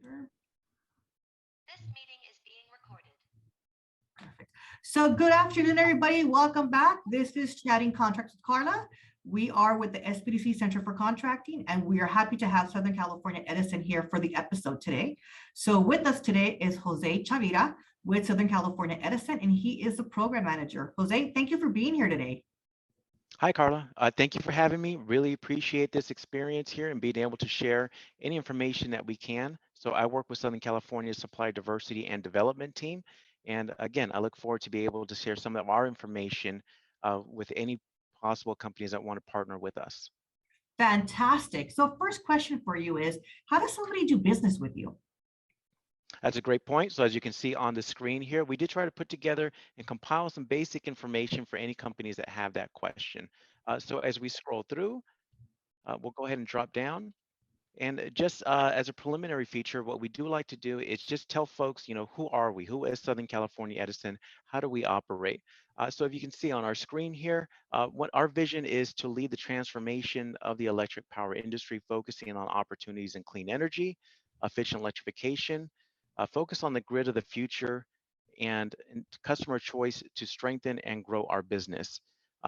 This meeting is being recorded. Perfect. So good afternoon, everybody. Welcome back. This is Chatting Contracts with Karla. We are with the SBDC Center for Contracting, and we are happy to have Southern California Edison here for the episode today. So with us today is Jose Chavira with Southern California Edison, and he is the program manager. Jose, thank you for being here today. Hi, Karla. Thank you for having me. Really appreciate this experience here and being able to share any information that we can. So I work with Southern California Supply Diversity and Development Team. And again, I look forward to be able to share some of our information with any possible companies that want to partner with us. Fantastic. So first question for you is, how does somebody do business with you? That's a great point. So as you can see on the screen here, we did try to put together and compile some basic information for any companies that have that question. So as we scroll through, we'll go ahead and drop down. And just as a preliminary feature, what we do like to do is just tell folks, who are we? Who is Southern California Edison? How do we operate? So if you can see on our screen here, what our vision is to lead the transformation of the electric power industry, focusing on opportunities in clean energy, efficient electrification, focus on the grid of the future, and customer choice to strengthen and grow our business.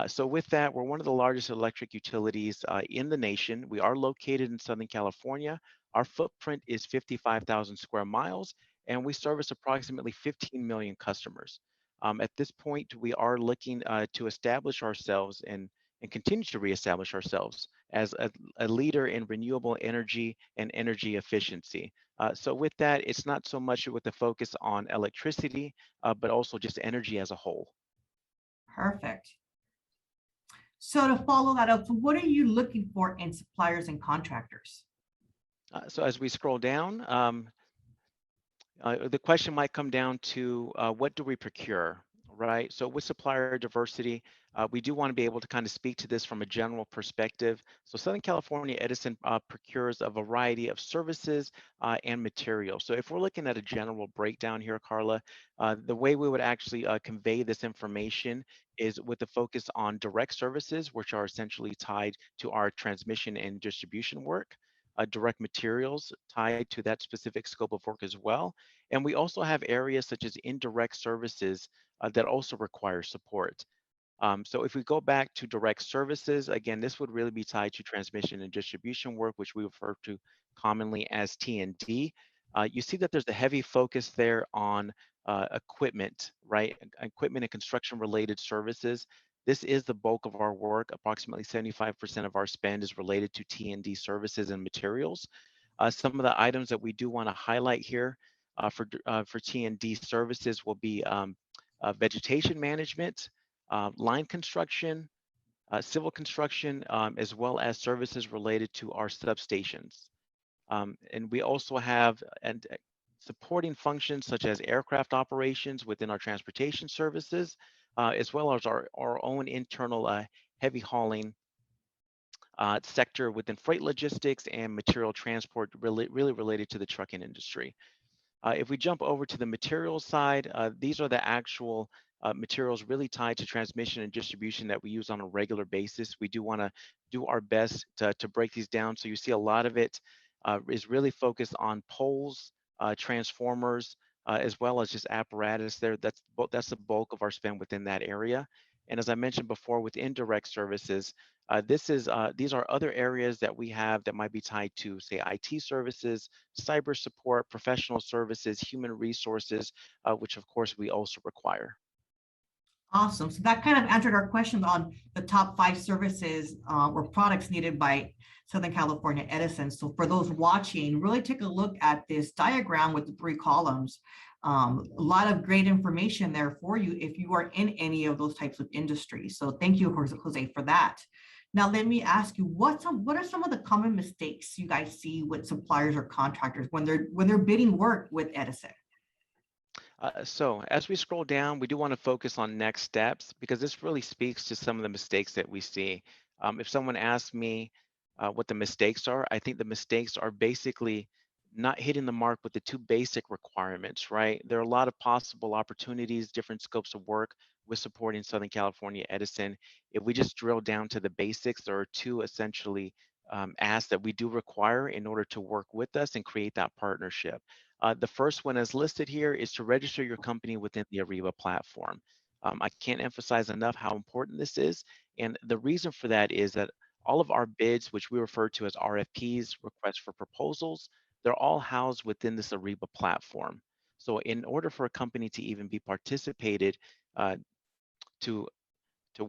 So with that, we're one of the largest electric utilities in the nation. We are located in Southern California. Our footprint is 55,000 square miles, and we service approximately 15 million customers. At this point, we are looking to establish ourselves and continue to reestablish ourselves as a leader in renewable energy and energy efficiency. So with that, it's not so much with the focus on electricity, but also just energy as a whole. Perfect. So to follow that up, so what are you looking for in suppliers and contractors? So as we scroll down, the question might come down to what do we procure, right? So with supplier diversity, we do want to be able to kind of speak to this from a general perspective. So Southern California Edison procures a variety of services and materials. So if we're looking at a general breakdown here, Karla, the way we would actually convey this information is with the focus on direct services, which are essentially tied to our transmission and distribution work. Direct materials tied to that specific scope of work as well. And we also have areas such as indirect services that also require support. So if we go back to direct services, again, this would really be tied to transmission and distribution work, which we refer to commonly as T&D. You see that there's a heavy focus there on equipment, right? Equipment and construction related services. This is the bulk of our work. Approximately 75% of our spend is related to T&D services and materials. Some of the items that we do want to highlight here for T&D services will be vegetation management, line construction, civil construction, as well as services related to our substations. And we also have supporting functions such as aircraft operations within our transportation services, as well as our own internal heavy hauling sector within freight logistics and material transport really related to the trucking industry. If we jump over to the materials side, these are the actual materials really tied to transmission and distribution that we use on a regular basis. We do want to do our best to break these down. So you see a lot of it is really focused on poles, transformers, as well as just apparatus there. That's the bulk of our spend within that area. And as I mentioned before, with indirect services, these are other areas that we have that might be tied to, say, IT services, cyber support, professional services, human resources, which of course we also require. Awesome. So that kind of answered our questions on the top 5 services or products needed by Southern California Edison. So for those watching, really take a look at this diagram with the 3 columns. A lot of great information there for you if you are in any of those types of industries. So thank you, Jose, for that. Now, let me ask you, what are some of the common mistakes you guys see with suppliers or contractors when they're bidding work with Edison? So as we scroll down, we do want to focus on next steps because this really speaks to some of the mistakes that we see. If someone asks me what the mistakes are, I think the mistakes are basically not hitting the mark with the 2 basic requirements, right? There are a lot of possible opportunities, different scopes of work with supporting Southern California Edison. If we just drill down to the basics, there are 2 essentially asks that we do require in order to work with us and create that partnership. The first one as listed here is to register your company within the Ariba platform. I can't emphasize enough how important this is. And the reason for that is that all of our bids, which we refer to as RFPs, requests for proposals, they're all housed within this Ariba platform. So in order for a company to even be participated uh, to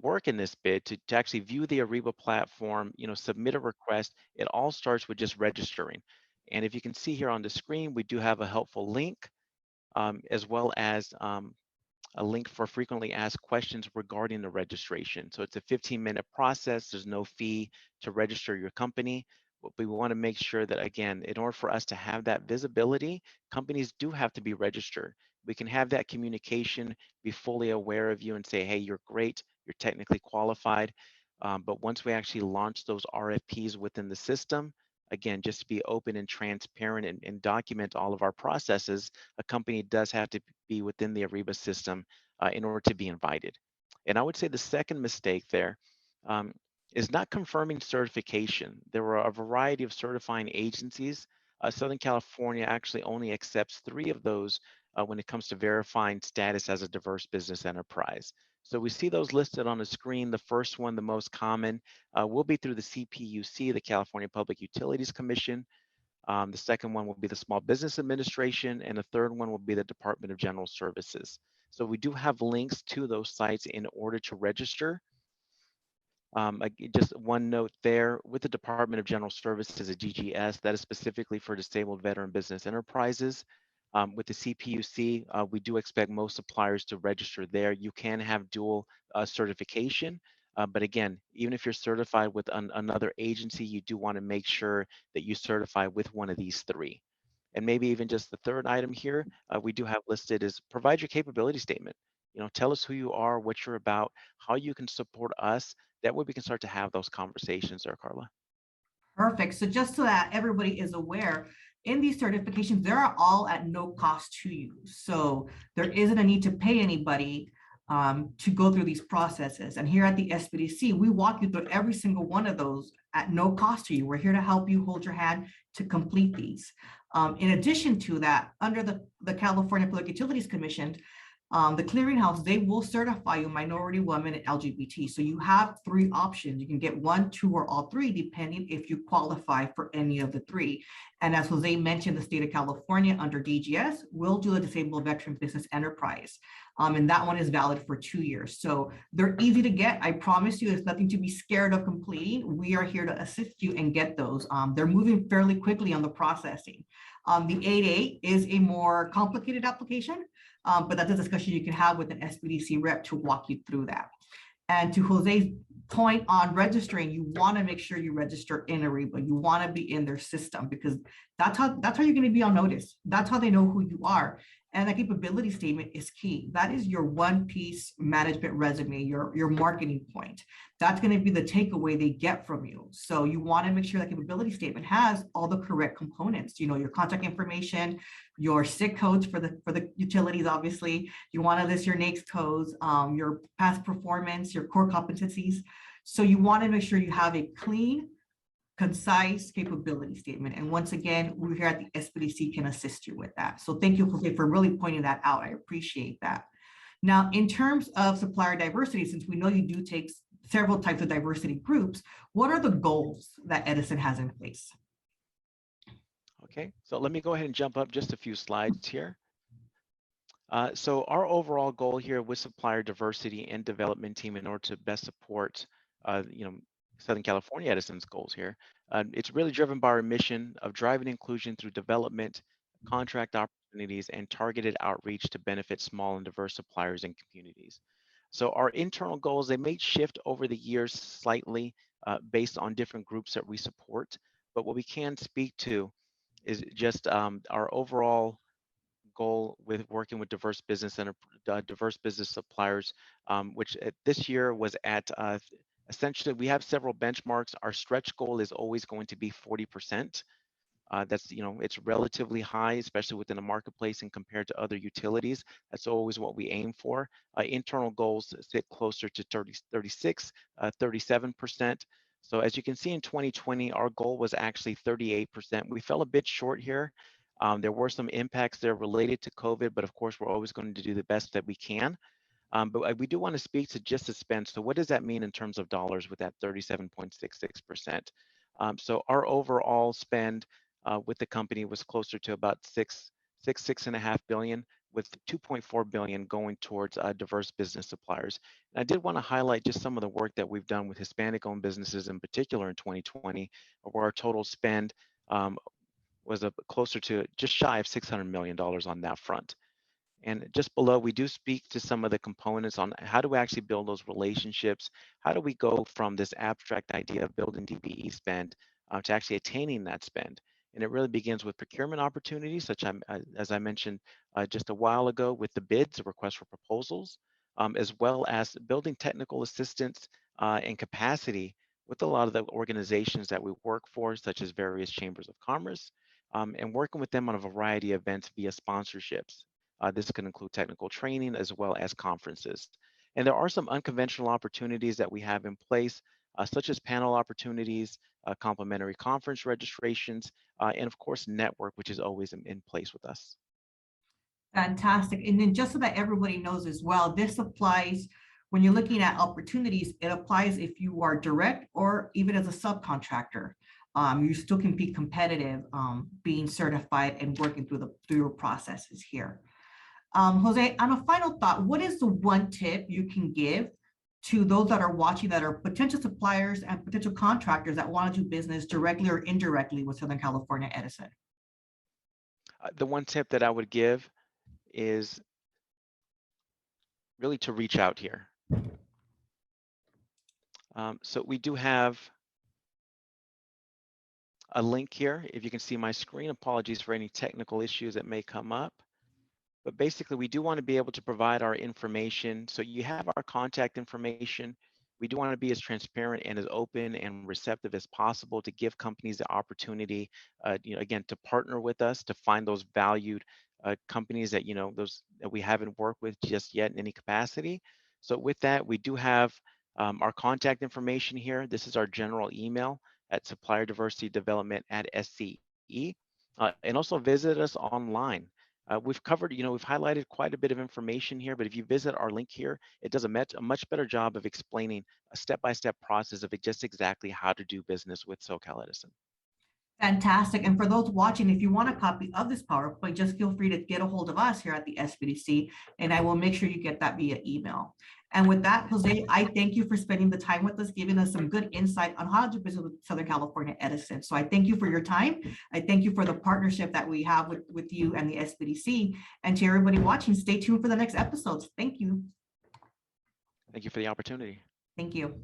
work in this bid, to actually view the Ariba platform, submit a request, it all starts with just registering. And if you can see here on the screen, we do have a helpful link as well as a link for frequently asked questions regarding the registration. So it's a 15-minute process. There's no fee to register your company. But we want to make sure that, again, in order for us to have that visibility, companies do have to be registered. We can have that communication, be fully aware of you and say, hey, you're great, you're technically qualified. But once we actually launch those RFPs within the system, again, just to be open and transparent and document all of our processes, a company does have to be within the Ariba system in order to be invited. And I would say the second mistake there um, is not confirming certification. There are a variety of certifying agencies. Southern California actually only accepts 3 of those when it comes to verifying status as a diverse business enterprise. So we see those listed on the screen. The first one, the most common, will be through the CPUC, the California Public Utilities Commission. The second one will be the Small Business Administration, and the third one will be the Department of General Services. So we do have links to those sites in order to register. Just one note there, with the Department of General Services, a DGS, that is specifically for disabled veteran business enterprises. With the CPUC, we do expect most suppliers to register there. You can have dual certification, but again, even if you're certified with another agency, you do want to make sure that you certify with one of these 3. And maybe even just the third item here, we do have listed is provide your capability statement. Tell us who you are, what you're about, how you can support us. That way we can start to have those conversations there, Karla. Perfect. So just so that everybody is aware, in these certifications, they're all at no cost to you. So there isn't a need to pay anybody to go through these processes. And here at the SBDC, we walk you through every single one of those at no cost to you. We're here to help you hold your hand to complete these. In addition to that, under the California Public Utilities Commission, the clearinghouse, they will certify you minority, women, and LGBT. So you have 3 options. You can get 1, 2, or all 3, depending if you qualify for any of the 3. And as Jose mentioned, the state of California under DGS will do a disabled veteran business enterprise. And that one is valid for 2 years. So they're easy to get. I promise you, there's nothing to be scared of completing. We are here to assist you and get those. They're moving fairly quickly on the processing. The 8A is a more complicated application. But that's a discussion you can have with an SBDC rep to walk you through that. And to Jose's point on registering, you want to make sure you register in Ariba. You want to be in their system because that's how you're going to be on notice. That's how they know who you are. And the capability statement is key. That is your one-piece management resume, your marketing point. That's going to be the takeaway they get from you. So you want to make sure that capability statement has all the correct components. Your contact information, your SIC codes for the utilities. Obviously, you want to list your NAICS codes, your past performance, your core competencies. So you want to make sure you have a clean, concise capability statement. And once again, we're here at the SBDC can assist you with that. So thank you, Jose, for really pointing that out. I appreciate that. Now, in terms of supplier diversity, since we know you do take several types of diversity groups, what are the goals that Edison has in place? Okay, so let me go ahead and jump up just a few slides here. So our overall goal here with supplier diversity and development team in order to best support, Southern California Edison's goals here. It's really driven by our mission of driving inclusion through development, contract opportunities, and targeted outreach to benefit small and diverse suppliers and communities. So our internal goals, they may shift over the years slightly based on different groups that we support, but what we can speak to is just our overall goal with working with diverse business and diverse business suppliers, which this year was at essentially, we have several benchmarks. Our stretch goal is always going to be 40%. That's, it's relatively high, especially within the marketplace and compared to other utilities. That's always what we aim for. Internal goals sit closer to 36, 37%. So as you can see in 2020, our goal was actually 38%. We fell a bit short here. There were some impacts there related to COVID, but of course, we're always going to do the best that we can. But we do want to speak to just the spend. So what does that mean in terms of dollars with that 37.66%? So our overall spend with the company was closer to about six and a half billion, with 2.4 billion going towards diverse business suppliers. And I did want to highlight just some of the work that we've done with Hispanic-owned businesses in particular in 2020, where our total spend was closer to just shy of $600 million on that front. And just below, we do speak to some of the components on how do we actually build those relationships? How do we go from this abstract idea of building DBE spend to actually attaining that spend? And it really begins with procurement opportunities, such as I mentioned just a while ago with the bids, the request for proposals, as well as building technical assistance and capacity with a lot of the organizations that we work for, such as various chambers of commerce, and working with them on a variety of events via sponsorships. This can include technical training as well as conferences. And there are some unconventional opportunities that we have in place, such as panel opportunities, complimentary conference registrations, and of course, network, which is always in place with us. Fantastic. And then just so that everybody knows as well, this applies when you're looking at opportunities, it applies if you are direct or even as a subcontractor. You still can be competitive, being certified and working through your processes here. Jose, on a final thought, what is the one tip you can give to those that are watching that are potential suppliers and potential contractors that want to do business directly or indirectly with Southern California Edison? The one tip that I would give is really to reach out here. So we do have a link here. If you can see my screen, apologies for any technical issues that may come up. But basically, we do want to be able to provide our information. So you have our contact information. We do want to be as transparent and as open and receptive as possible to give companies the opportunity, again, to partner with us, to find those valued companies that, those that we haven't worked with just yet in any capacity. So with that, we do have our contact information here. This is our general email at supplierdiversitydevelopment@SCE. And also visit us online. We've covered, we've highlighted quite a bit of information here, but if you visit our link here, it does a much better job of explaining a step-by-step process of just exactly how to do business with SoCal Edison. Fantastic. And for those watching, if you want a copy of this PowerPoint, just feel free to get a hold of us here at the SBDC, and I will make sure you get that via email. And with that, Jose, I thank you for spending the time with us, giving us some good insight on how to do business with Southern California Edison. So I thank you for your time. I thank you for the partnership that we have with you and the SBDC. And to everybody watching, stay tuned for the next episodes. Thank you. Thank you for the opportunity. Thank you.